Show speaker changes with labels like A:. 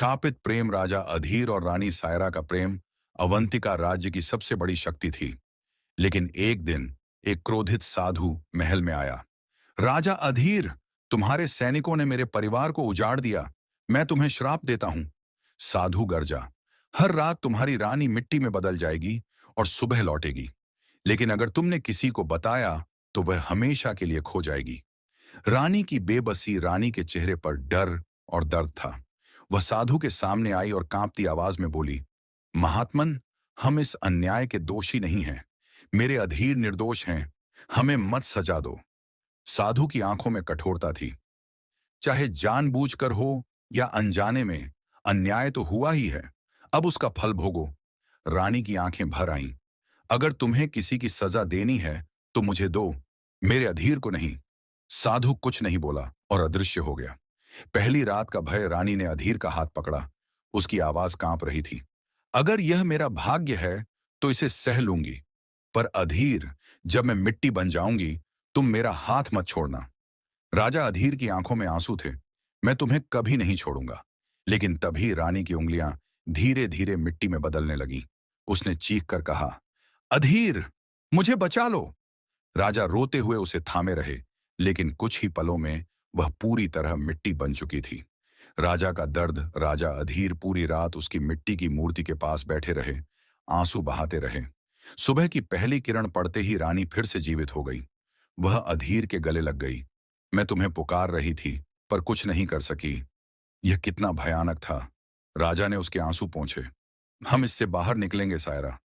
A: शापित प्रेम राजा अधीर और रानी सायरा का प्रेम अवंतिका राज्य की सबसे बड़ी शक्ति थी। लेकिन एक दिन एक क्रोधित साधु महल में आया। राजा अधीर, तुम्हारे सैनिकों ने मेरे परिवार को उजाड़ दिया। मैं तुम्हें श्राप देता हूं। साधु गरजा, हर रात तुम्हारी रानी मिट्टी में बदल जाएगी और सुबह लौटेगी। लेकिन अगर तुमने किसी को बताया तो वह हमेशा के लिए खो जाएगी। रानी की बेबसी रानी के चेहरे पर डर और दर्द था। वह साधु के सामने आई और कांपती आवाज में बोली, महात्मन, हम इस अन्याय के दोषी नहीं हैं। मेरे अधीर निर्दोष हैं। हमें मत सजा दो। साधु की आंखों में कठोरता थी। चाहे जानबूझकर हो या अनजाने में, अन्याय तो हुआ ही है। अब उसका फल भोगो। रानी की आंखें भर आईं। अगर तुम्हें किसी की सजा देनी है तो मुझे दो, मेरे अधीर को नहीं। साधु कुछ नहीं बोला और अदृश्य हो गया। पहली रात का भय रानी ने अधीर का हाथ पकड़ा। उसकी आवाज कांप रही थी। अगर यह मेरा भाग्य है तो इसे सह लूंगी, पर अधीर, जब मैं मिट्टी बन जाऊंगी तुम मेरा हाथ मत छोड़ना। राजा अधीर की आंखों में आंसू थे। मैं तुम्हें कभी नहीं छोड़ूंगा। लेकिन तभी रानी की उंगलियां धीरे धीरे मिट्टी में बदलने लगीं। उसने चीख कर कहा, अधीर, मुझे बचा लो। राजा रोते हुए उसे थामे रहे, लेकिन कुछ ही पलों में वह पूरी तरह मिट्टी बन चुकी थी। राजा का दर्द, राजा अधीर पूरी रात उसकी मिट्टी की मूर्ति के पास बैठे रहे, आंसू बहाते रहे। सुबह की पहली किरण पड़ते ही रानी फिर से जीवित हो गई। वह अधीर के गले लग गई। मैं तुम्हें पुकार रही थी, पर कुछ नहीं कर सकी। यह कितना भयानक था। राजा ने उसके आंसू पोंछे। हम इससे बाहर निकलेंगे सायरा।